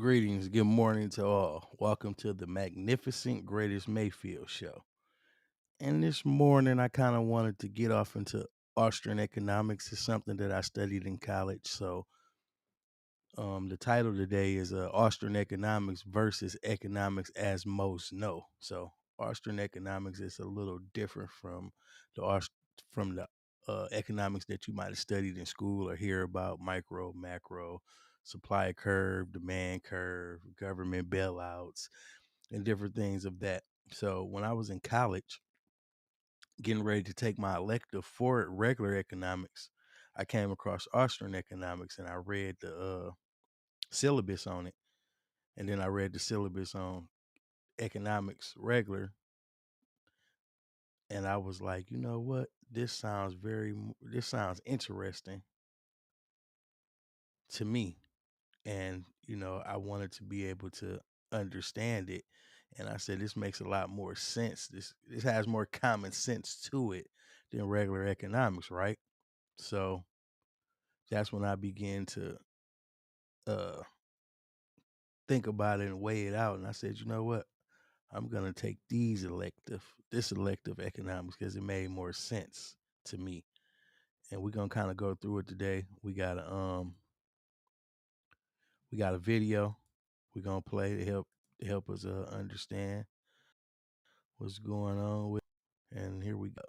Greetings, good morning to all. Welcome to the magnificent Greatest Mayfield show. And this morning, I kind of wanted to get off into Austrian economics. It's something that I studied in college. So, the title today is Austrian economics versus economics as most know. So, Austrian economics is a little different from the economics that you might have studied in school or hear about micro, macro, supply curve, demand curve, government bailouts, and different things of that. So when I was in college, getting ready to take my elective for regular economics, I came across Austrian economics and I read the syllabus on it, and then I read the syllabus on economics regular, and I was like, you know what? This sounds interesting to me, and I wanted to be able to understand it, and I said this makes a lot more sense. This has more common sense to it than regular economics, right? So that's when I began to uh think about it and weigh it out, and I said, you know what? I'm gonna take this elective economics because it made more sense to me, and we're gonna kind of go through it today. We got a video we're gonna play to help us understand what's going on with, and here we go.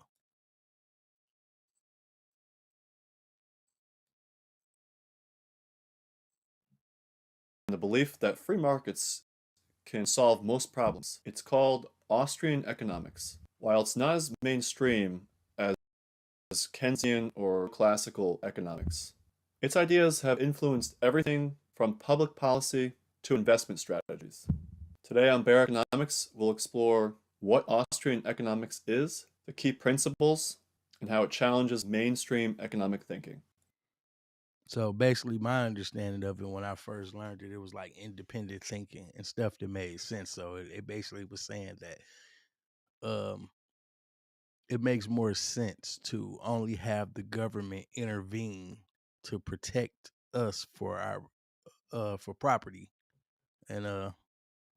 The belief that free markets can solve most problems. It's called Austrian economics. While it's not as mainstream as Keynesian or classical economics, its ideas have influenced everything from public policy to investment strategies. Today on Bear Economics, we'll explore what Austrian economics is, the key principles, and how it challenges mainstream economic thinking. So basically, my understanding of it when I first learned it, it was like independent thinking and stuff that made sense. So it basically was saying that um, it makes more sense to only have the government intervene to protect us for our for property and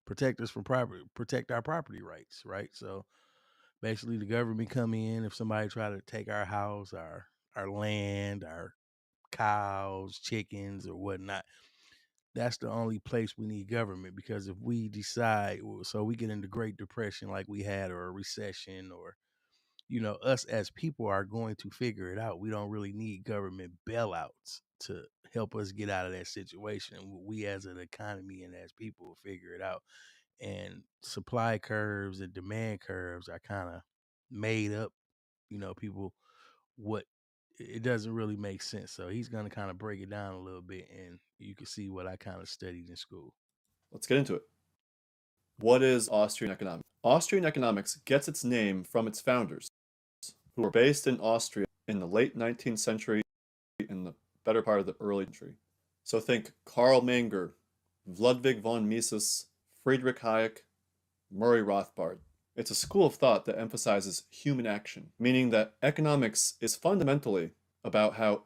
protect us from property, protect our property rights, right? So basically, the government come in if somebody try to take our house, our land, our cows, chickens, or whatnot. That's the only place we need government, because if we decide, so we get into Great Depression like we had, or a recession, or us as people are going to figure it out. We don't really need government bailouts to help us get out of that situation. We as an economy and as people will figure it out. And supply curves and demand curves are kind of made up, people what it doesn't really make sense. So he's going to kind of break it down a little bit, and you can see what I kind of studied in school. Let's get into it. What is Austrian economics? Austrian economics gets its name from its founders, who were based in Austria in the late 19th century and the better part of the early century. So think Karl Menger, Ludwig von Mises, Friedrich Hayek, Murray Rothbard. It's a school of thought that emphasizes human action, meaning that economics is fundamentally about how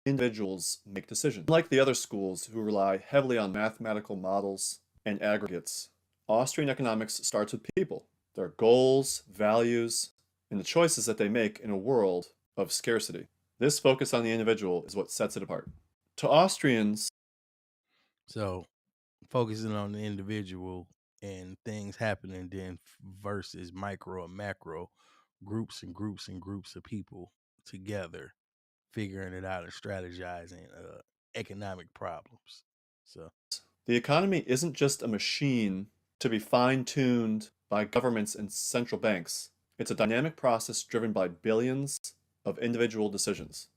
individuals make decisions. Unlike the other schools who rely heavily on mathematical models and aggregates, Austrian economics starts with people, their goals, values, and the choices that they make in a world of scarcity. This focus on the individual is what sets it apart. To Austrians, So focusing on the individual and things happening, then versus micro and macro, groups and groups and groups of people together figuring it out and strategizing economic problems. So the economy isn't just a machine to be fine-tuned by governments and central banks. It's a dynamic process driven by billions of individual decisions,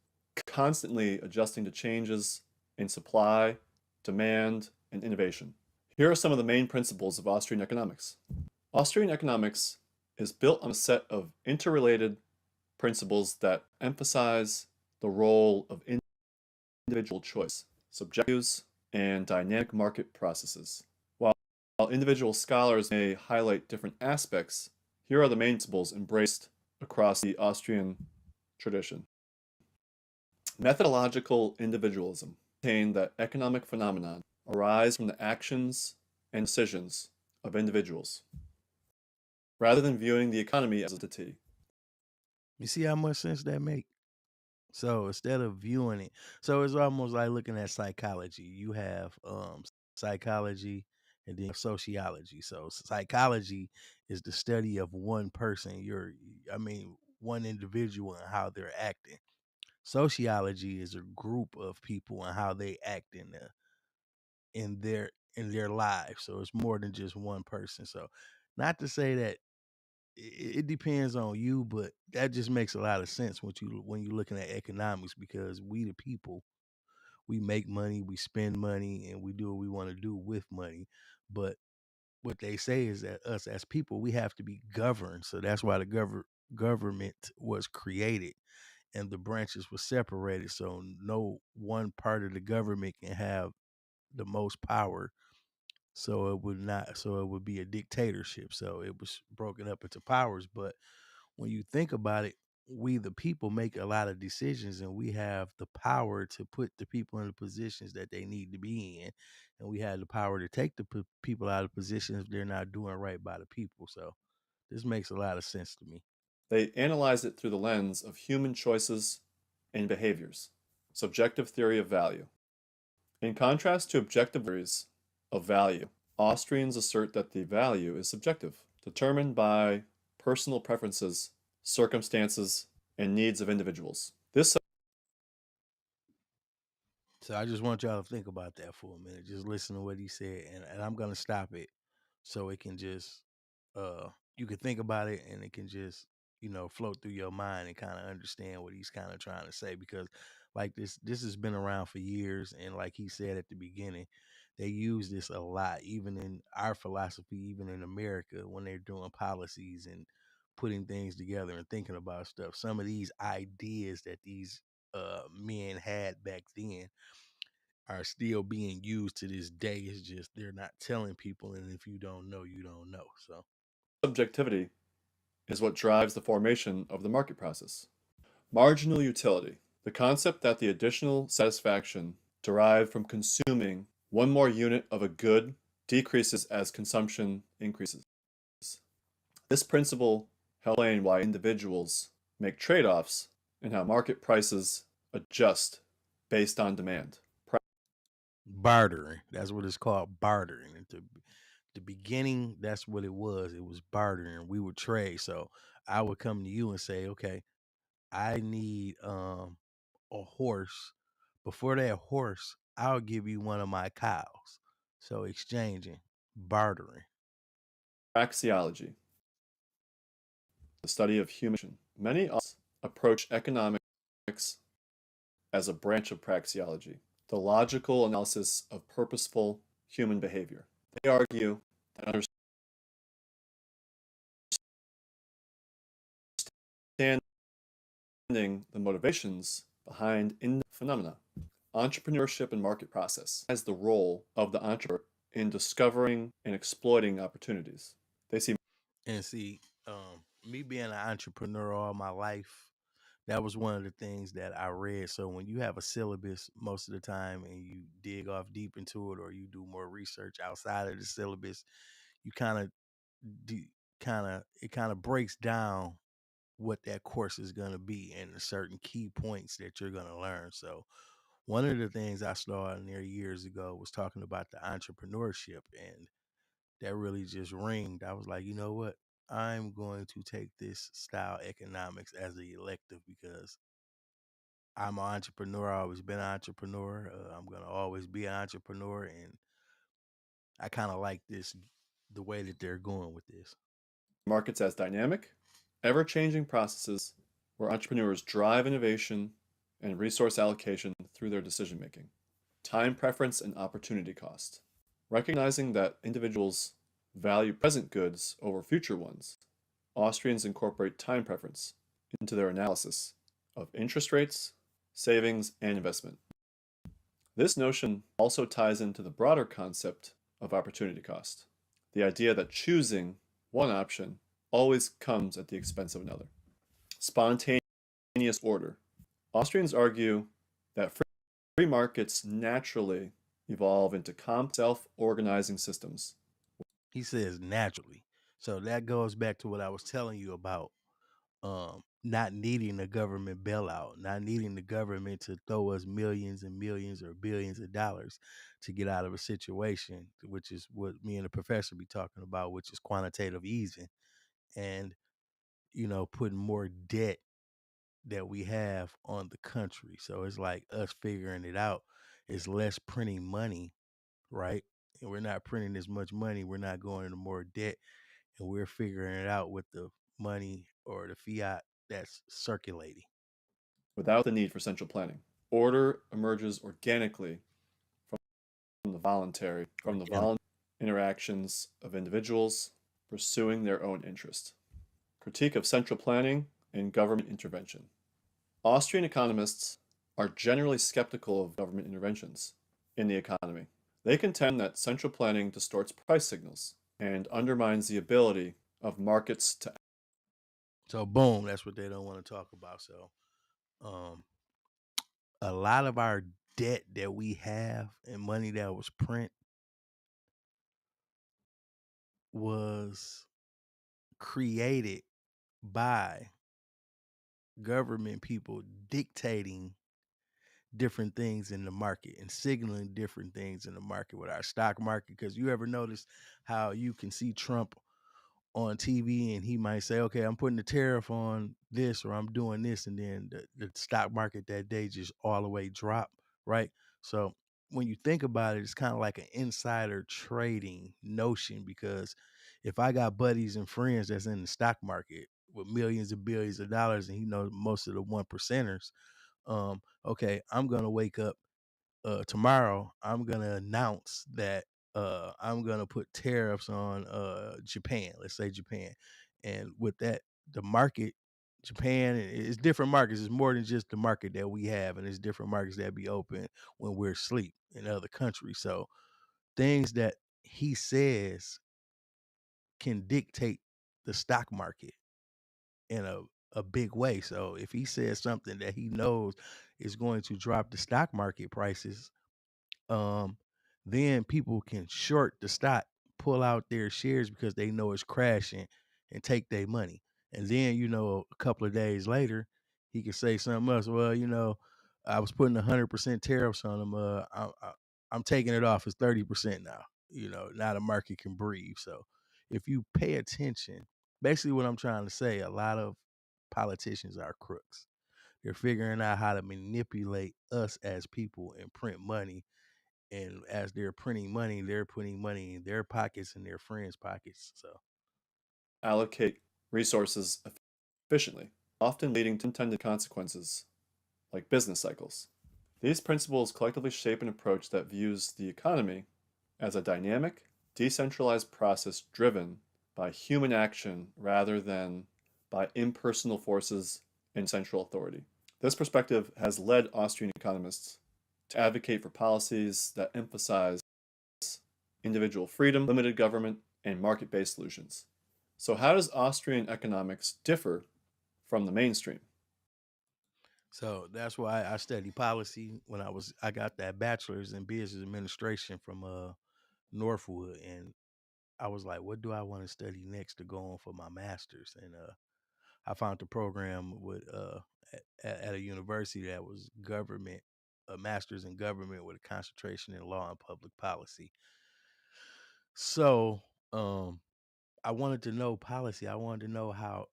constantly adjusting to changes in supply, demand, and innovation. Here are some of the main principles of Austrian economics. Austrian economics is built on a set of interrelated principles that emphasize the role of individual choice, subjectives, and dynamic market processes. While individual scholars may highlight different aspects, here are the main principles embraced across the Austrian tradition. Methodological individualism maintains that economic phenomenon arise from the actions and decisions of individuals, rather than viewing the economy as an entity. You see how much sense that make? So instead of viewing it, so it's almost like looking at psychology. You have psychology and then sociology. So psychology is the study of one person, I mean, one individual and how they're acting. Sociology is a group of people and how they act in their lives. So it's more than just one person. So not to say that it depends on you, but that just makes a lot of sense when you're looking at economics because we the people, we make money, we spend money, and we do what we want to do with money. But what they say is that us as people, we have to be governed. So that's why the government was created and the branches were separated. So no one part of the government can have the most power. So it would be a dictatorship. So it was broken up into powers. But when you think about it, we the people make a lot of decisions and we have the power to put the people in the positions that they need to be in, and we have the power to take the people out of positions if they're not doing right by the people. So this makes a lot of sense to me. They analyze it through the lens of human choices and behaviors, subjective theory of value. In contrast to objective theories of value, Austrians assert that the value is subjective, determined by personal preferences, circumstances, and needs of individuals. This So I just want y'all to think about that for a minute. Just listen to what he said, and I'm gonna stop it so it can just you can think about it and it can just float through your mind and kind of understand what he's kind of trying to say because like this has been around for years and like he said at the beginning, they use this a lot even in our philosophy, even in America when they're doing policies and putting things together and thinking about stuff. Some of these ideas that these men had back then are still being used to this day. It's just they're not telling people, and if you don't know, you don't know. So subjectivity is what drives the formation of the market process. Marginal utility, the concept that the additional satisfaction derived from consuming one more unit of a good decreases as consumption increases. This principle helps explain why individuals make trade-offs and how market prices adjust based on demand. bartering, that's what it's called, bartering. At the beginning, that's what it was. It was bartering. We would trade. So I would come to you and say, okay, I need a horse. Before that horse, I'll give you one of my cows. So exchanging, bartering. Praxeology, the study of human. Many approach economics as a branch of praxeology, the logical analysis of purposeful human behavior. They argue that understanding the motivations behind phenomena, entrepreneurship and market process, as the role of the entrepreneur in discovering and exploiting opportunities. They see And see, me being an entrepreneur all my life, that was one of the things that I read. So when you have a syllabus most of the time and you dig off deep into it or you do more research outside of the syllabus, you kind of it kind of breaks down what that course is going to be and the certain key points that you're going to learn. So one of the things I started there years ago was talking about the entrepreneurship, and that really just ringed. I was like, you know what? I'm going to take this style economics as a elective because I'm an entrepreneur. I always been an entrepreneur. I'm gonna always be an entrepreneur, and I kind of like this, the way that they're going with this. markets as dynamic, ever-changing processes where entrepreneurs drive innovation and resource allocation through their decision making. Time preference and opportunity cost. Recognizing that individuals value present goods over future ones, Austrians incorporate time preference into their analysis of interest rates, savings, and investment. This notion also ties into the broader concept of opportunity cost, the idea that choosing one option always comes at the expense of another. Spontaneous order. Austrians argue that free markets naturally evolve into complex self-organizing systems. He says naturally. So that goes back to what I was telling you about not needing a government bailout, not needing the government to throw us millions and millions or billions of dollars to get out of a situation, which is what me and the professor be talking about, which is quantitative easing and putting more debt that we have on the country. So it's like us figuring it out. It's less printing money, right? And we're not printing as much money. We're not going into more debt, and we're figuring it out with the money or the fiat that's circulating. Without the need for central planning, order emerges organically from the Organic. voluntary interactions of individuals pursuing their own interest. Critique of central planning and government intervention. Austrian economists are generally skeptical of government interventions in the economy. They contend that central planning distorts price signals and undermines the ability of markets to. So boom, that's what they don't want to talk about. So um a lot of our debt that we have and money that was print was created by government people dictating different things in the market and signaling different things in the market with our stock market. Because you ever notice how you can see Trump on TV and he might say, okay, I'm putting a tariff on this or I'm doing this. And then the stock market that day just all the way drop, right? So when you think about it, it's kind of like an insider trading notion because if I got buddies and friends that's in the stock market with millions and billions of dollars and he knows most of the one percenters, okay, I'm gonna wake up tomorrow. I'm gonna announce that I'm gonna put tariffs on Japan. Let's say Japan, and with that, the market. Japan is different markets. It's more than just the market that we have, and it's different markets that be open when we're asleep in other countries. So things that he says can dictate the stock market in a big way. So if he says something that he knows is going to drop the stock market prices, um, then people can short the stock, pull out their shares because they know it's crashing and take their money. And then, a couple of days later, he could say something else. Well, I was putting 100% tariffs on them. I'm taking it off. It's 30% now. Now the market can breathe. So if you pay attention, basically what I'm trying to say, a lot of politicians are crooks. They're figuring out how to manipulate us as people and print money, and as they're printing money, they're putting money in their pockets and their friends' pockets. So Allocate resources efficiently, often leading to unintended consequences like business cycles. These principles collectively shape an approach that views the economy as a dynamic, decentralized process driven by human action rather than by impersonal forces and central authority. This perspective has led Austrian economists to advocate for policies that emphasize individual freedom, limited government, and market based solutions. So, how does Austrian economics differ from the mainstream? so that's why I study policy. I got that bachelor's in business administration from Northwood, and I was like, what do I want to study next to go on for my master's? And I found a program with at a university that was government, a master's in government with a concentration in law and public policy. So I wanted to know policy. I wanted to know how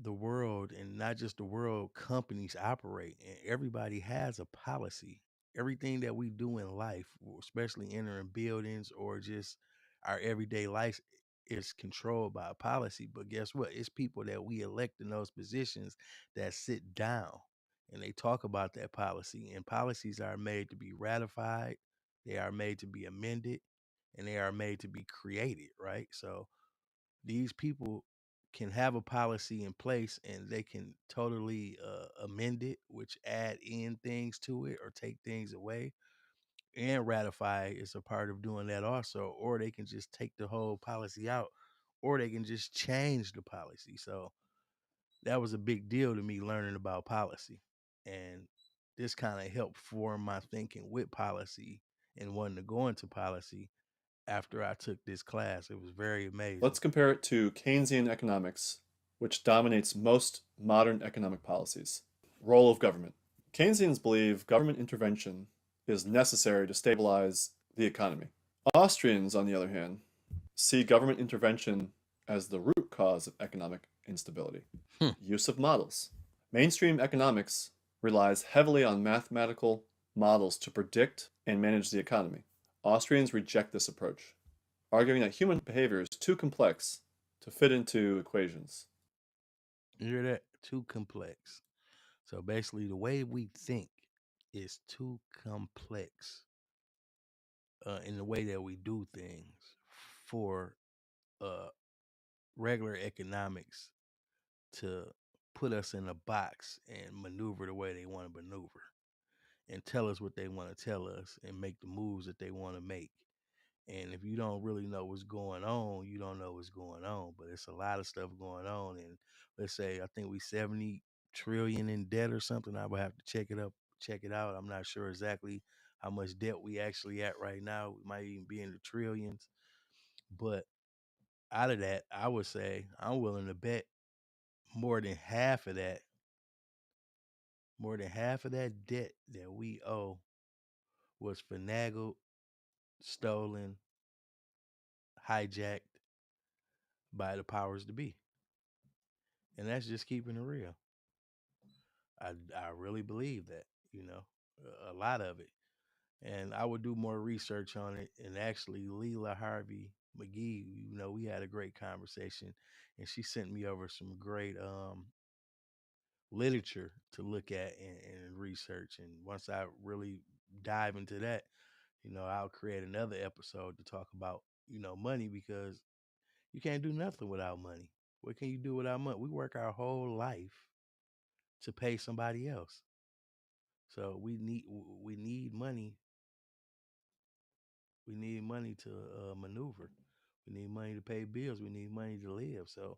the world, and not just the world, companies operate, and everybody has a policy. Everything that we do in life, especially entering buildings or just our everyday life, is controlled by a policy. But guess what? It's people that we elect in those positions that sit down and they talk about that policy, and policies are made to be ratified, they are made to be amended, and they are made to be created, right? So these people can have a policy in place and they can totally amend it, which add in things to it or take things away, and ratify is a part of doing that also. Or they can just take the whole policy out, or they can just change the policy. So that was a big deal to me learning about policy. And this kind of helped form my thinking with policy and wanting to go into policy after I took this class. It was very Let's amazing. compare it to Keynesian economics, which dominates most modern economic policies. Role of government. Keynesians believe government intervention is necessary to stabilize the economy. Austrians, on the other hand, see government intervention as the root cause of economic instability. Hmm. Use of models. Mainstream economics relies heavily on mathematical models to predict and manage the economy. Austrians reject this approach, arguing that human behavior is too complex to fit into equations. You hear that? Too complex. So basically, the way we think is too complex in the way that we do things for uh, regular economics to put us in a box and maneuver the way they want to maneuver and tell us what they want to tell us and make the moves that they want to make. And if you don't really know what's going on, you don't know what's going on. But it's a lot of stuff going on. And let's say I think we 70 trillion in debt or something. I would have to check it out. I'm not sure exactly how much debt we actually at right now. We might even be in the trillions. But out of that, I would say I'm willing to bet more than half of that, more than half of that debt that we owe was finagled, stolen, hijacked by the powers to be. And that's just keeping it real. I really believe that, you know, a lot of it. And I would do more research on it. And actually, Leela Harvey McGee, you know, we had a great conversation, and she sent me over some great literature to look at and research. And once I really dive into that, you know, I'll create another episode to talk about, you know, money because you can't do nothing without money. What can you do without money? We work our whole life to pay somebody else. So we need money. We need money to maneuver. We need money to pay bills. We need money to live. So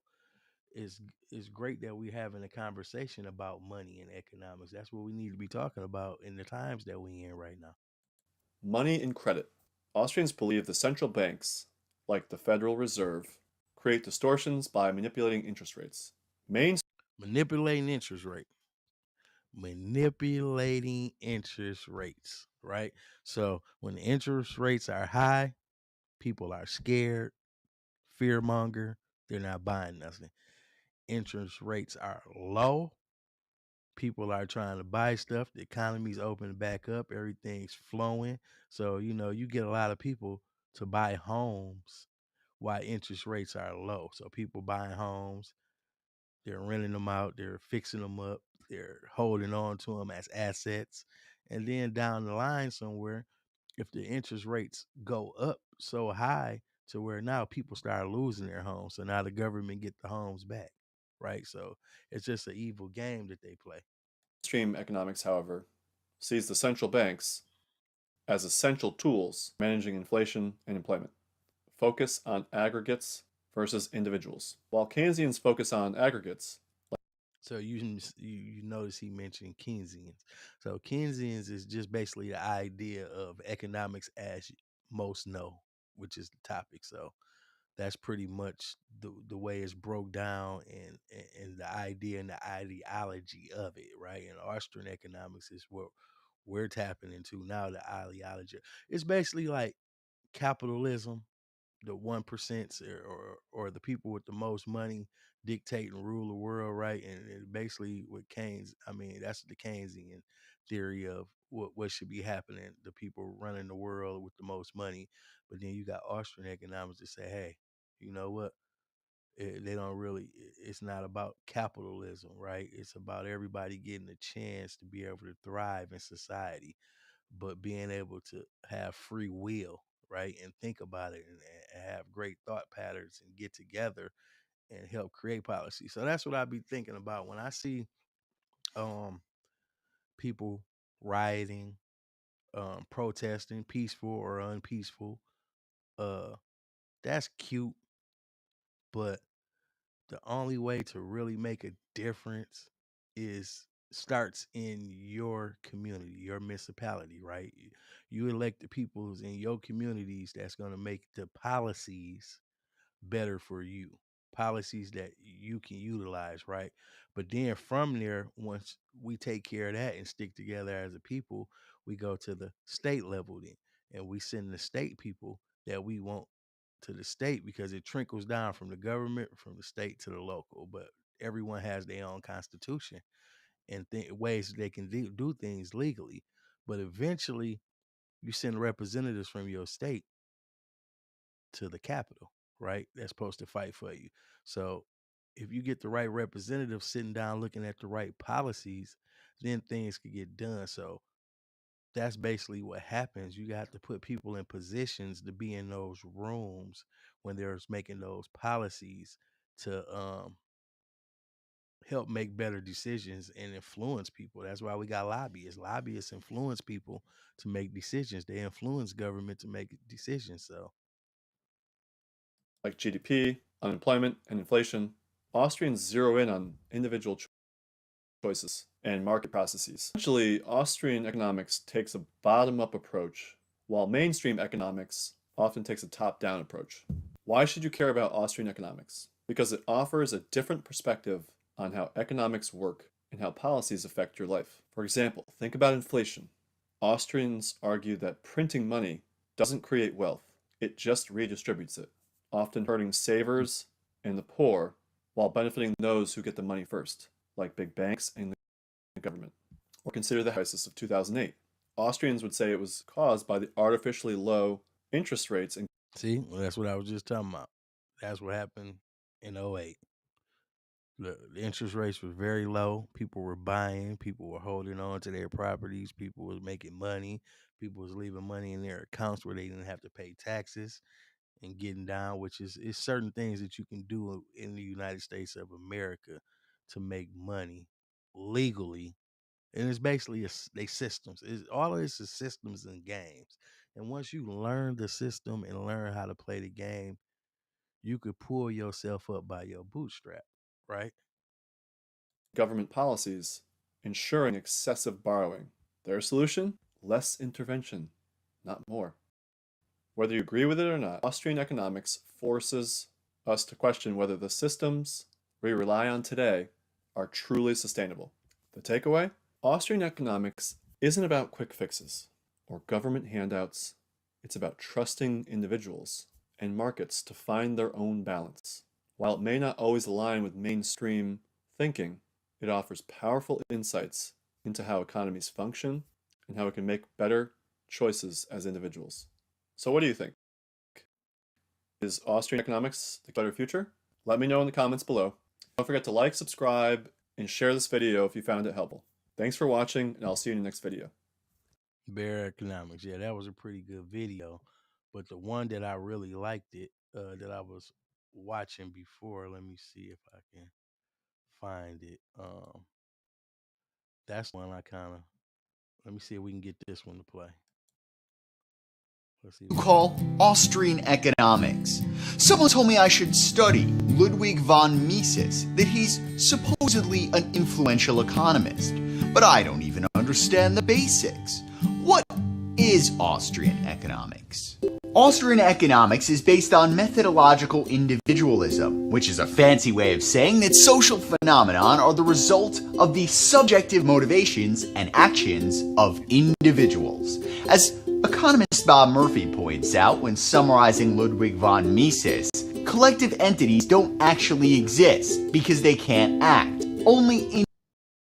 it's it's great that we're having a conversation about money and economics. That's what we need to be talking about in the times that we in right now. Money and credit. Austrians believe the central banks, like the Federal Reserve, create distortions by manipulating interest rates. Main Manipulating interest rate. Manipulating interest rates, right? So when the interest rates are high, people are scared, fear monger, they're not buying nothing. Interest rates are low, people are trying to buy stuff, the economy's opening back up, everything's flowing. So, you know, you get a lot of people to buy homes while interest rates are low. So people buying homes, they're renting them out, they're fixing them up, they're holding on to them as assets. And then down the line somewhere, if the interest rates go up so high to where now people start losing their homes, so now the government get the homes back, right? So it's just an evil game that they play. Mainstream economics, however, sees the central banks as essential tools managing inflation and employment. Focus on aggregates versus individuals. While Keynesians focus on aggregates, So you notice he mentioned Keynesians. So Keynesians is just basically the idea of economics as most know, which is the topic. So that's pretty much the way it's broke down and the idea and the ideology of it, right? And Austrian economics is what we're tapping into now. The ideology. It's basically like capitalism, the 1% or the people with the most money dictate and rule the world, right? And basically what Keynes, I mean, that's the Keynesian theory of what should be happening. The people running the world with the most money. But then you got Austrian economics that say, hey, you know what? They don't really, it's not about capitalism, right? It's about everybody getting a chance to be able to thrive in society, but being able to have free will, right? And think about it and have great thought patterns and get together and help create policy. So that's what I be thinking about when I see um people rioting, protesting, peaceful or unpeaceful. Uh that's cute, but the only way to really make a difference is starts in your community, your municipality, right? You elect the peoples in your communities that's going to make the policies better for you, policies that you can utilize, right? But then from there, once we take care of that and stick together as a people, we go to the state level then, and we send the state people that we want to the state, because it trickles down from the government, from the state to the local. But everyone has their own constitution and ways they can do things legally. But eventually, you send representatives from your state to the capital, right? That's supposed to fight for you. So if you get the right representative sitting down looking at the right policies, then things could get done. So that's basically what happens. You got to put people in positions to be in those rooms when they're making those policies to help make better decisions and influence people. That's why we got lobbyists. Lobbyists influence people to make decisions. They influence government to make decisions. So Like GDP, unemployment, and inflation, Austrians zero in on individual choices and market processes. Essentially, Austrian economics takes a bottom-up approach, while mainstream economics often takes a top-down approach. Why should you care about Austrian economics? Because it offers a different perspective on how economics work and how policies affect your life. For example, think about inflation. Austrians argue that printing money doesn't create wealth, it just redistributes it, often hurting savers and the poor while benefiting those who get the money first, like big banks and the government. Or consider the crisis of 2008. Austrians would say it was caused by the artificially low interest rates and see, well, that's what I was just talking about. That's what happened in '08. The interest rates were very low. People were buying. People were holding on to their properties. People was making money. People was leaving money in their accounts where they didn't have to pay taxes and getting down, which is certain things that you can do in the United States of America to make money legally. And it's basically they systems. All of this is systems and games. And once you learn the system and learn how to play the game, you could pull yourself up by your bootstrap, right? government policies, ensuring excessive borrowing. Their solution? Less intervention, not more. Whether you agree with it or not, Austrian economics forces us to question whether the systems we rely on today are truly sustainable. The takeaway? Austrian economics isn't about quick fixes or government handouts. It's about trusting individuals and markets to find their own balance. While it may not always align with mainstream thinking, it offers powerful insights into how economies function and how we can make better choices as individuals. So what do you think? Is Austrian economics the better future? Let me know in the comments below. Don't forget to like, subscribe, and share this video if you found it helpful. Thanks for watching, and I'll see you in the next video. Bear economics. Yeah, that was a pretty good video. But the one that I really liked it, that I was watching before, let me see if I can find it. That's one I kind of, let me see if we can get this one to play. Let's see. Call Austrian economics. Someone told me I should study Ludwig von Mises, that he's supposedly an influential economist, but I don't even understand the basics. What is Austrian economics? Austrian economics is based on methodological individualism, which is a fancy way of saying that social phenomena are the result of the subjective motivations and actions of individuals. As economist Bob Murphy points out when summarizing Ludwig von Mises, collective entities don't actually exist because they can't act. Only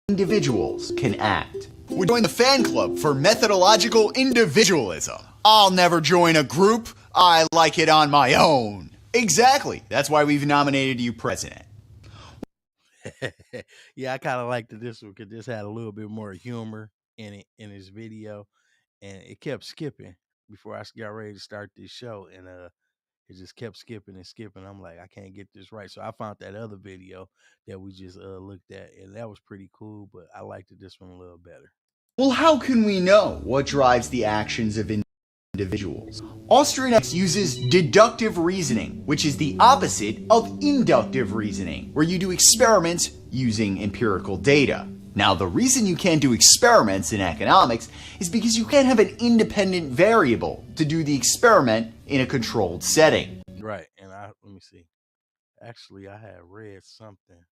individuals can act. We join the fan club for methodological individualism. I'll never join a group. I like it on my own. Exactly. That's why we've nominated you president. Yeah, I kind of liked this one because this had a little bit more humor in it in his video, and it kept skipping before I got ready to start this show, and it just kept skipping and skipping. I'm like, I can't get this right, so I found that other video that we just looked at, and that was pretty cool. But I liked this one a little better. Well, how can we know what drives the actions of individuals? Austrian economics uses deductive reasoning, which is the opposite of inductive reasoning, where you do experiments using empirical data. Now, the reason you can't do experiments in economics is because you can't have an independent variable to do the experiment in a controlled setting. Right. And let me see. Actually, I had read something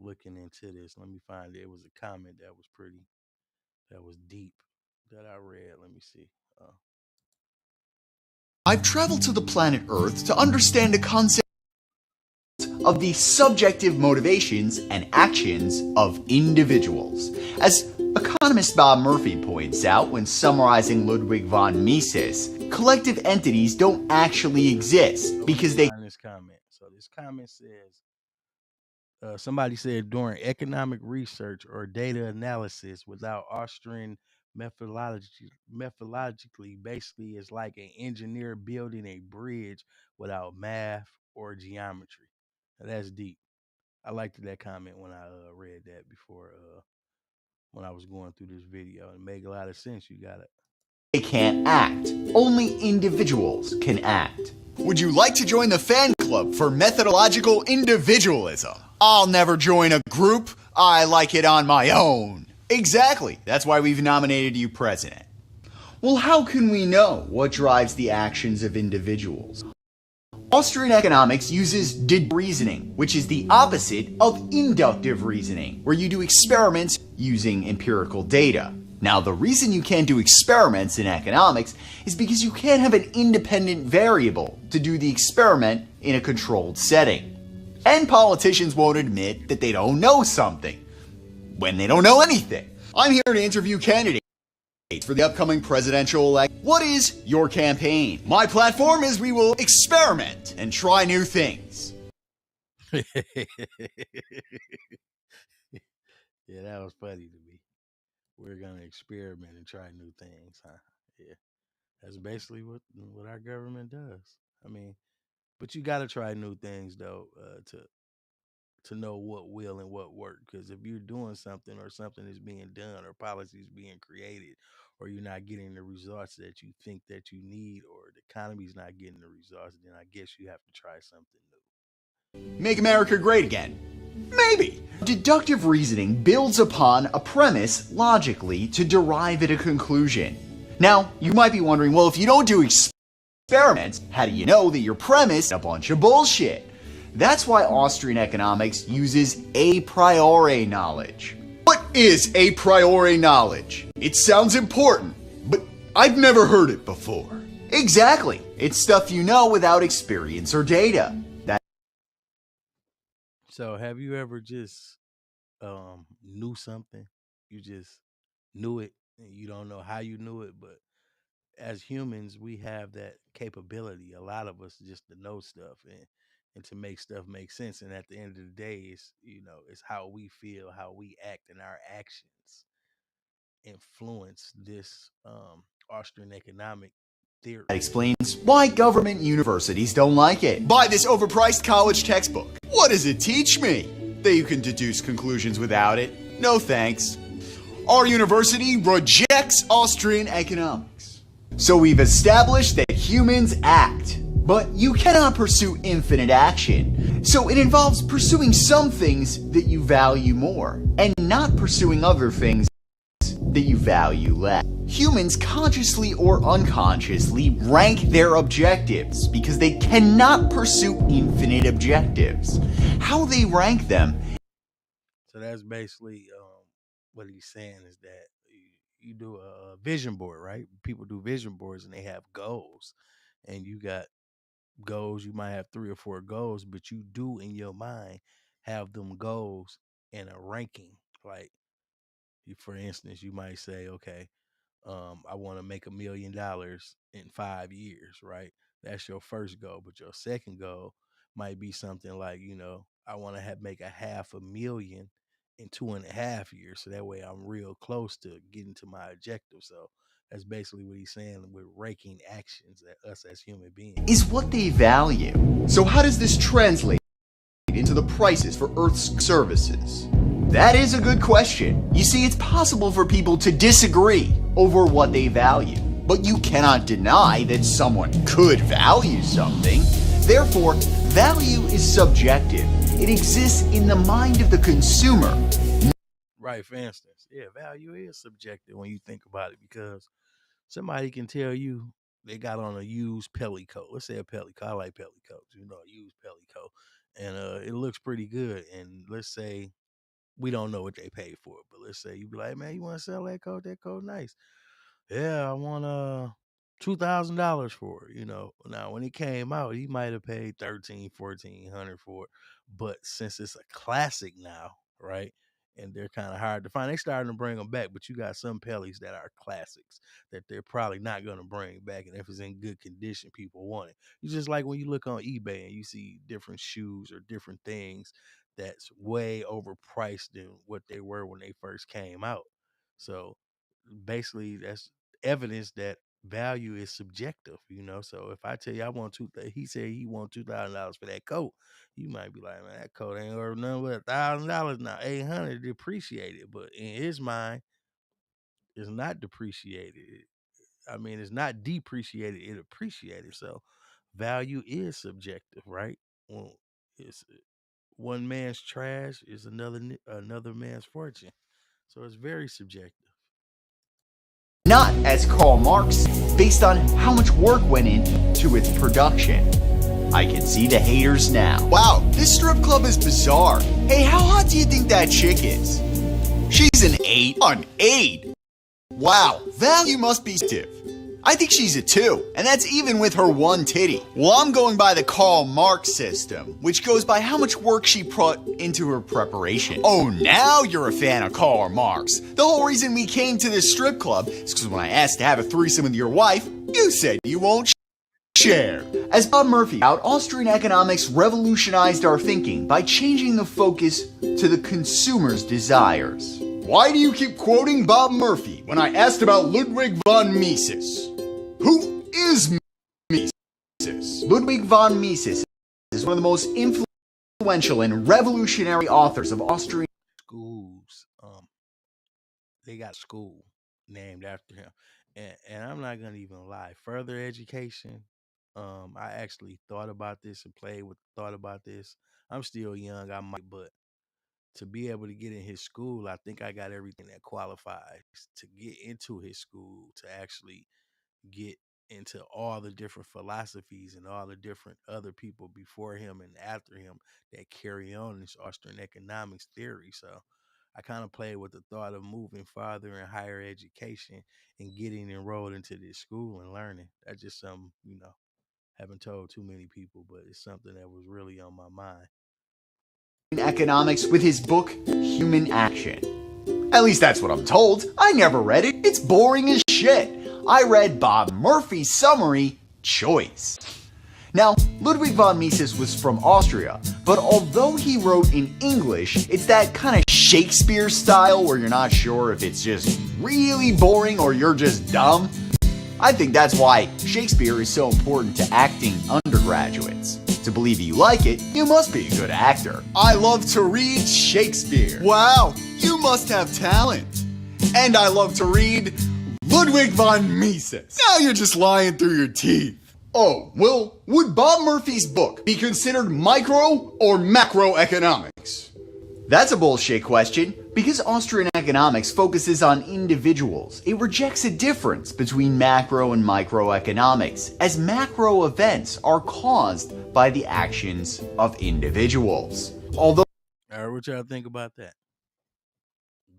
looking into this. Let me find it. It was a comment that was deep that I read. Let me see. I've traveled to the planet Earth to understand the concept of the subjective motivations and actions of individuals. As economist Bob Murphy points out when summarizing Ludwig von Mises, collective entities don't actually exist because they... This comment. So this comment says, somebody said during economic research or data analysis without Austrian methodologically, basically it's like an engineer building a bridge without math or geometry. Now, that's deep. I liked that comment when I read that before when I was going through this video. It made a lot of sense. You got it. They can't act. Only individuals can act. Would you like to join the fan club for methodological individualism? I'll never join a group. I like it on my own. Exactly. That's why we've nominated you president. Well, how can we know what drives the actions of individuals? Austrian economics uses deductive reasoning, which is the opposite of inductive reasoning, where you do experiments using empirical data. Now, the reason you can't do experiments in economics is because you can't have an independent variable to do the experiment in a controlled setting. And politicians won't admit that they don't know something when they don't know anything. I'm here to interview candidates for the upcoming presidential election. What is your campaign? My platform is we will experiment and try new things. Yeah, that was funny to me. We're gonna experiment and try new things, huh? Yeah, that's basically what our government does. I mean, but you got to try new things though to know what will and what work. Because if you're doing something or something is being done or policies being created, or you're not getting the results that you think that you need, or the economy's not getting the results, then I guess you have to try something new. Make America great again. Maybe. Deductive reasoning builds upon a premise logically to derive at a conclusion. Now, you might be wondering, well, if you don't do experiments, how do you know that your premise is a bunch of bullshit? That's why Austrian economics uses a priori knowledge. What is a priori knowledge? It sounds important, but I've never heard it before. Exactly. It's stuff you know without experience or data. So have you ever just knew something? You just knew it and you don't know how you knew it, but as humans we have that capability, a lot of us, just to know stuff and to make stuff make sense. And at the end of the day, it's how we feel, how we act, and our actions influence this Austrian economic theory. That explains why government universities don't like it. Buy this overpriced college textbook. What does it teach me? That you can deduce conclusions without it? No thanks. Our university rejects Austrian economics. So we've established that humans act, but you cannot pursue infinite action. So it involves pursuing some things that you value more, and not pursuing other things that you value less. Humans consciously or unconsciously rank their objectives because they cannot pursue infinite objectives. How they rank them. So that's basically what he's saying is that you do a vision board, right? People do vision boards and they have goals, and you got goals. You might have 3 or 4 goals, but you do in your mind have them goals in a ranking. Like, for instance, you might say, okay, I want to make $1 million in 5 years, right? That's your first goal. But your second goal might be something like, I want to make $500,000 in 2.5 years. So that way I'm real close to getting to my objective. So that's basically what he's saying with ranking actions at us as human beings. Is what they value. So how does this translate into the prices for Earth's services? That is a good question. You see, it's possible for people to disagree over what they value, but you cannot deny that someone could value something. Therefore, value is subjective. It exists in the mind of the consumer. Right, for instance, yeah, value is subjective when you think about it because somebody can tell you they got on a used pelly coat. Let's say a pelly coat. I like pelly coats, a used pelly coat. And it looks pretty good. And let's say we don't know what they paid for it, but let's say you be like, man, you want to sell that coat? That coat nice. Yeah, I want $2,000 for it. Now when it came out, he might have paid 13, 1400 for it. But since it's a classic now, right? And they're kind of hard to find. They starting to bring them back, but you got some pellies that are classics that they're probably not going to bring back. And if it's in good condition, people want it. It's just like when you look on eBay and you see different shoes or different things that's way overpriced than what they were when they first came out. So basically, that's evidence that value is subjective. So if I tell you I want he said he want $2,000 for that coat, you might be like, man, that coat ain't worth nothing but $1,000 now. 800 depreciated, but in his mind, it's not depreciated. I mean, it's not depreciated; it appreciated. So value is subjective, right? Well, it's one man's trash is another man's fortune. So it's very subjective. Not, as Karl Marx, based on how much work went into its production. I can see the haters now. Wow, this strip club is bizarre. Hey, how hot do you think that chick is? She's an 8. An 8? Wow, value must be stiff. I think she's a 2, and that's even with her one titty. Well, I'm going by the Karl Marx system, which goes by how much work she put into her preparation. Oh, now you're a fan of Karl Marx. The whole reason we came to this strip club is because when I asked to have a threesome with your wife, you said you won't share. As Bob Murphy out, Austrian economics revolutionized our thinking by changing the focus to the consumer's desires. Why do you keep quoting Bob Murphy when I asked about Ludwig von Mises? Who is Mises? Ludwig von Mises is one of the most influential and revolutionary authors of Austrian Schools, they got school named after him, and I'm not gonna even lie. Further education, I actually thought about this and played with thought about this. I'm still young, I might, but to be able to get in his school, I think I got everything that qualifies to get into his school to actually get into all the different philosophies and all the different other people before him and after him that carry on this Austrian economics theory. So I kind of played with the thought of moving farther in higher education and getting enrolled into this school and learning. That's just something, haven't told too many people, but it's something that was really on my mind. economics with his book Human Action. At least that's what I'm told. I never read it. It's boring as shit. I read Bob Murphy's summary, Choice. Now, Ludwig von Mises was from Austria, but although he wrote in English, it's that kind of Shakespeare style where you're not sure if it's just really boring or you're just dumb. I think that's why Shakespeare is so important to acting undergraduates. To believe you like it, you must be a good actor. I love to read Shakespeare. Wow, you must have talent. And I love to read Ludwig von Mises. Now you're just lying through your teeth. Oh, well, would Bob Murphy's book be considered micro or macroeconomics? That's a bullshit question. Because Austrian economics focuses on individuals, it rejects a difference between macro and microeconomics, as macro events are caused by the actions of individuals. Although All right, what y'all think about that?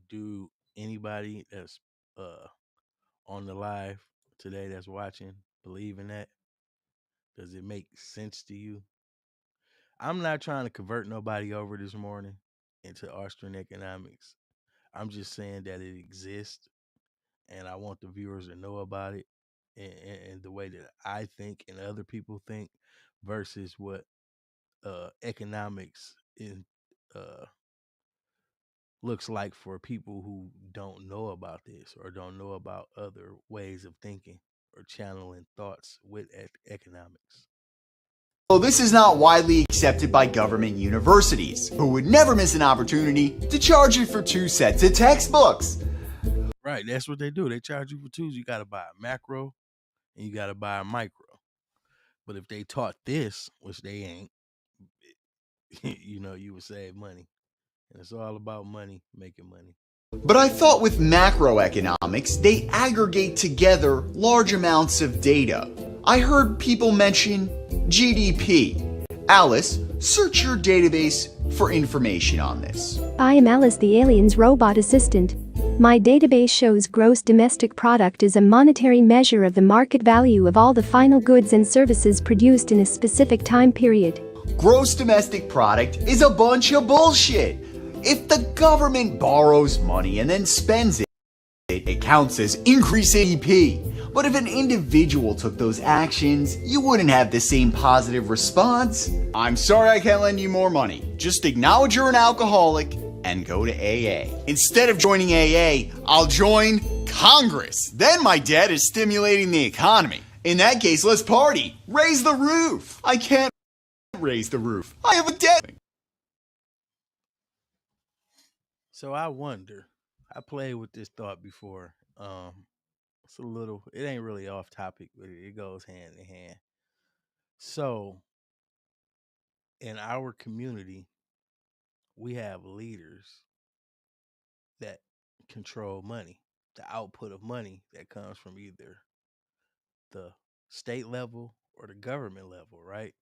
Do anybody that's uh on the live today that's watching believe in that? Does it make sense to you? I'm not trying to convert nobody over this morning into Austrian economics. I'm just saying that it exists and I want the viewers to know about it and the way that I think and other people think versus what economics in uh looks like for people who don't know about this or don't know about other ways of thinking or channeling thoughts with economics. this is not widely accepted by government universities, who would never miss an opportunity to charge you for 2 sets of textbooks. Right, that's what they do. They charge you for twos. You got to buy a macro and you got to buy a micro. But if they taught this, which they ain't, you would save money. And it's all about money, making money. But I thought with macroeconomics, they aggregate together large amounts of data. I heard people mention GDP. Alice, search your database for information on this. I am Alice, the alien's robot assistant. My database shows gross domestic product is a monetary measure of the market value of all the final goods and services produced in a specific time period. Gross domestic product is a bunch of bullshit. If the government borrows money and then spends it, it counts as increased GDP. But if an individual took those actions, you wouldn't have the same positive response. I'm sorry I can't lend you more money. Just acknowledge you're an alcoholic and go to AA. Instead of joining AA, I'll join Congress. Then my debt is stimulating the economy. In that case, let's party. Raise the roof. I can't raise the roof. I have a debt. So I wonder. I played with this thought before. It ain't really off topic, but it goes hand in hand. So in our community, we have leaders that control money, the output of money that comes from either the state level or the government level, right?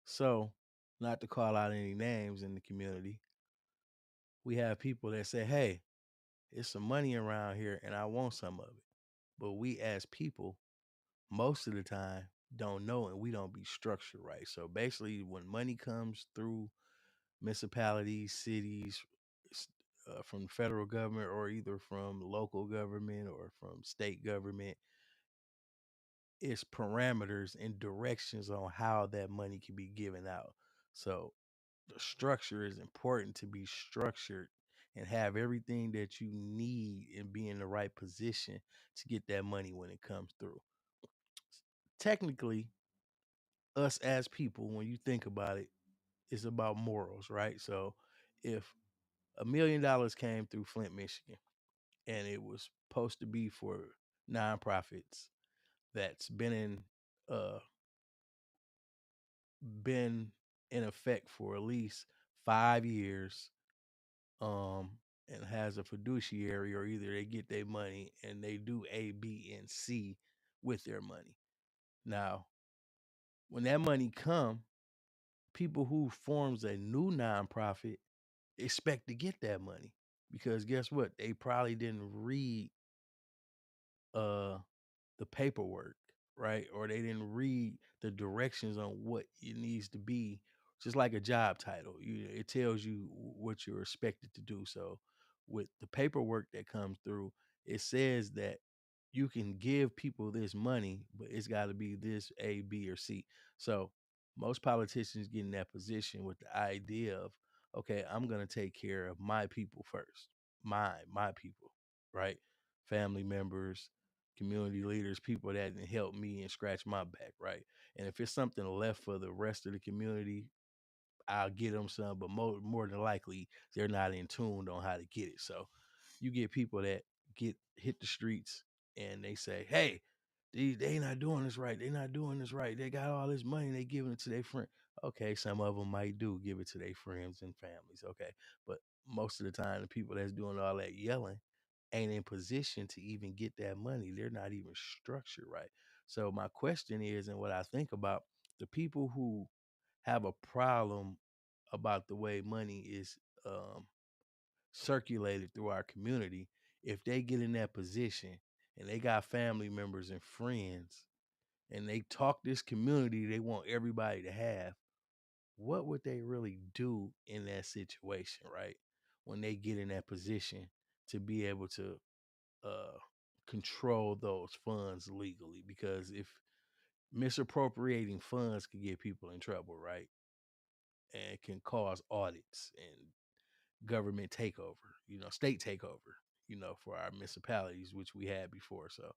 So, not to call out any names in the community, we have people that say, hey, it's some money around here and I want some of it. But we as people, most of the time, don't know and we don't be structured right. So basically, when money comes through municipalities, cities, from the federal government or either from local government or from state government, it's parameters and directions on how that money can be given out. So the structure is important to be structured and have everything that you need and be in the right position to get that money when it comes through. Technically, us as people, when you think about it, it's about morals, right? So if $1 million came through Flint, Michigan, and it was supposed to be for nonprofits that's uh been in effect for at least 5 years, um, and has a fiduciary, or either they get their money and they do A, B, and C with their money. Now, when that money come, people who forms a new nonprofit expect to get that money because guess what? They probably didn't read uh the paperwork, right? Or they didn't read the directions on what it needs to be. Just like a job title, it tells you what you're expected to do. So, with the paperwork that comes through, it says that you can give people this money, but it's got to be this A, B, or C. So, most politicians get in that position with the idea of, okay, I'm going to take care of my people first, my people, right? Family members, community leaders, people that can help me and scratch my back, right? And if it's something left for the rest of the community, I'll get them some, but more than likely they're not in tune on how to get it. So you get people that get hit the streets and they say, "Hey, they not doing this right. They not doing this right. They got all this money. They giving it to their friend." Okay, some of them might do give it to their friends and families. Okay, but most of the time, the people that's doing all that yelling ain't in position to even get that money. They're not even structured right. So my question is, and what I think about the people who have a problem about the way money is um, circulated through our community, if they get in that position and they got family members and friends and they talk this community they want everybody to have, what would they really do in that situation, right? When they get in that position to be able to uh, control those funds legally, because if misappropriating funds can get people in trouble, right? And can cause audits and government takeover, state takeover, for our municipalities, which we had before. So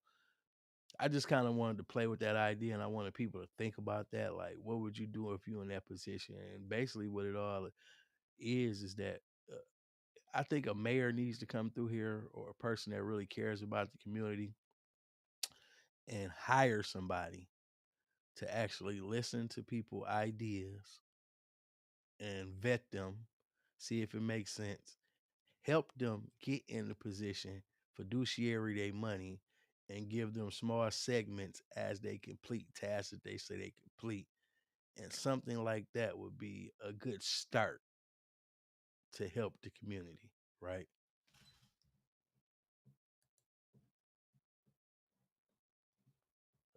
I just kind of wanted to play with that idea and I wanted people to think about that. Like, what would you do if you in that position? And basically, what it all is that uh, I think a mayor needs to come through here or a person that really cares about the community and hire somebody to actually listen to people ideas and vet them, see if it makes sense, help them get in the position, fiduciary their money, and give them small segments as they complete tasks that they say they complete. And something like that would be a good start to help the community, right?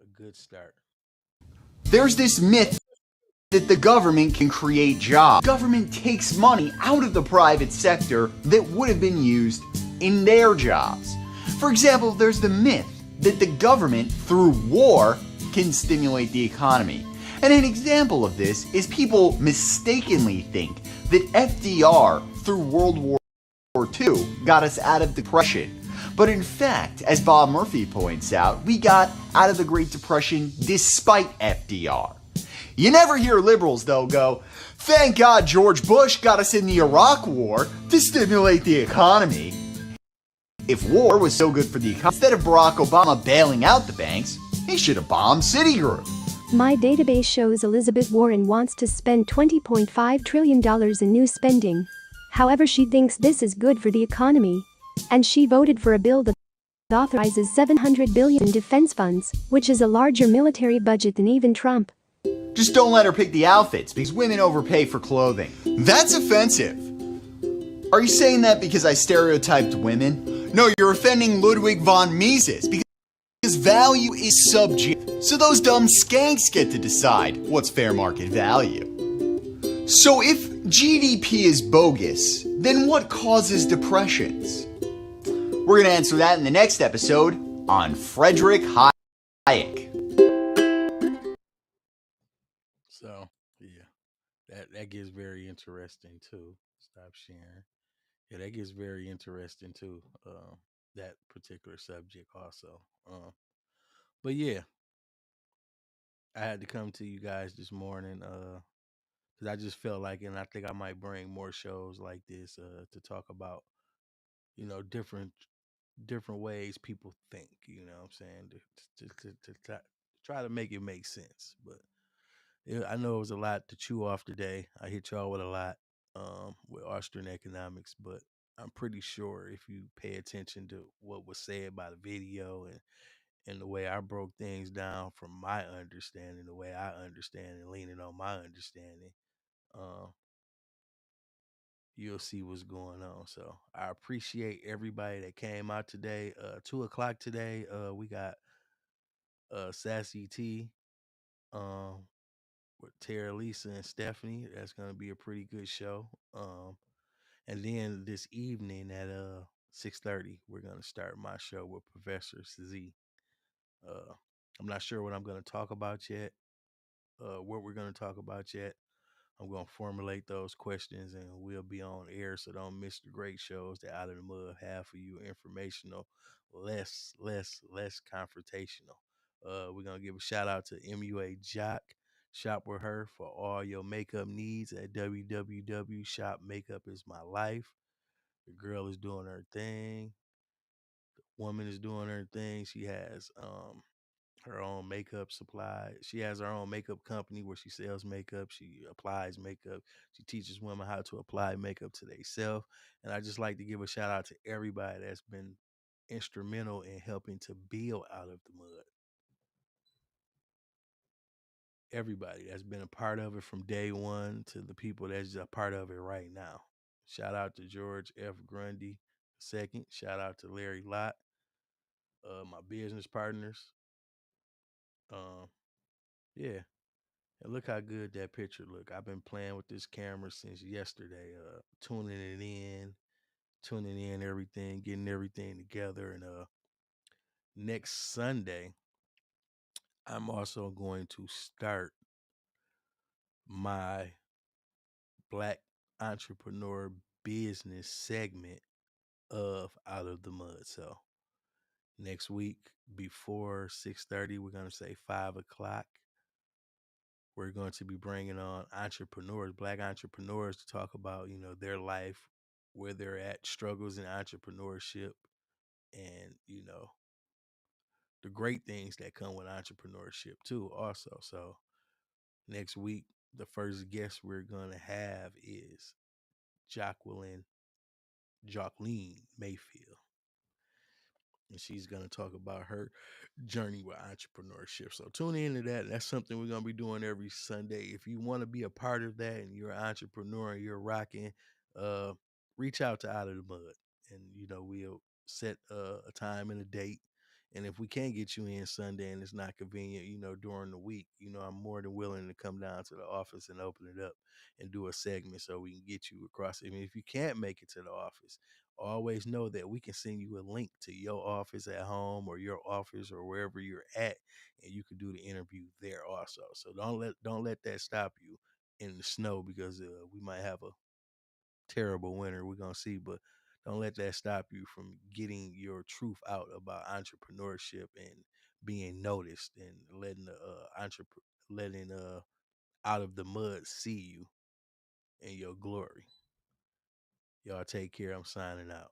A good start. There's this myth that the government can create jobs. The government takes money out of the private sector that would have been used in their jobs. For example, there's the myth that the government, through war, can stimulate the economy. And an example of this is people mistakenly think that FDR, through World War II, got us out of depression. But in fact, as Bob Murphy points out, we got out of the Great Depression despite FDR. You never hear liberals, though, go, thank God George Bush got us in the Iraq War to stimulate the economy. If war was so good for the economy, instead of Barack Obama bailing out the banks, he should have bombed Citigroup. My database shows Elizabeth Warren wants to spend $20.5 trillion in new spending. However, she thinks this is good for the economy. And she voted for a bill that authorizes $700 billion in defense funds, which is a larger military budget than even Trump. Just don't let her pick the outfits because women overpay for clothing. That's offensive. Are you saying that because I stereotyped women? No, you're offending Ludwig von Mises because value is subjective. So those dumb skanks get to decide what's fair market value. So if GDP is bogus, then what causes depressions? We're going to answer that in the next episode on Frederick Hayek. So yeah, that gets very interesting too. Stop sharing. Yeah, that gets very interesting too. That particular subject also. But yeah, I had to come to you guys this morning because I just felt like, and I think I might bring more shows like this to talk about, different ways people think. You know what I'm saying? To try to make it make sense. But yeah, I know it was a lot to chew off today. I hit y'all with a lot with Austrian economics, but I'm pretty sure if you pay attention to what was said by the video and the way I broke things down from my understanding, the way I understand and leaning on my understanding, uh, you'll see what's going on. So I appreciate everybody that came out today. 2 o'clock today, we got Sassy T. Um, with Tara, Lisa, and Stephanie. That's gonna be a pretty good show. And then this evening at 6:30, we're gonna start my show with Professor Z. Uh, I'm not sure what I'm gonna talk about yet. What we're gonna talk about yet. I'm gonna formulate those questions, and we'll be on air. So don't miss the great shows that Out of the Mud have for you. Informational, less confrontational. We're gonna give a shout out to MUA Jock. Shop with her for all your makeup needs at www. Makeup is my life. The girl is doing her thing. Woman is doing her thing. She has her own makeup supply. She has her own makeup company where she sells makeup. She applies makeup. She teaches women how to apply makeup to themselves. And I just like to give a shout out to everybody that's been instrumental in helping to build Out of the Mud. Everybody that's been a part of it from day one to the people that's a part of it right now. Shout out to George F. Grundy second. Shout out to Larry Lott, my business partners. Um, yeah, and look how good that picture look. I've been playing with this camera since yesterday, tuning in everything, getting everything together. And next Sunday, I'm also going to start my Black entrepreneur business segment of Out of the Mud. So next week before 6:30, we're gonna say 5 o'clock. We're going to be bringing on entrepreneurs, Black entrepreneurs, to talk about their life, where they're at, struggles in entrepreneurship, and the great things that come with entrepreneurship too. Also, so next week, the first guest we're gonna have is Jacqueline Jacqueline Mayfield, and she's going to talk about her journey with entrepreneurship. So tune into that. That's something we're going to be doing every Sunday. If you want to be a part of that and you're an entrepreneur and you're rocking, uh, reach out to Out of the Mud, and we'll set a time and a date. And if we can't get you in Sunday and it's not convenient, during the week, I'm more than willing to come down to the office and open it up and do a segment so we can get you across. I mean, if you can't make it to the office, always know that we can send you a link to your office at home or your office or wherever you're at, and you can do the interview there also. So don't let that stop you in the snow, because we might have a terrible winter. We're gonna see, but don't let that stop you from getting your truth out about entrepreneurship and being noticed, and letting the letting Out of the Mud see you in your glory. Y'all take care. I'm signing out.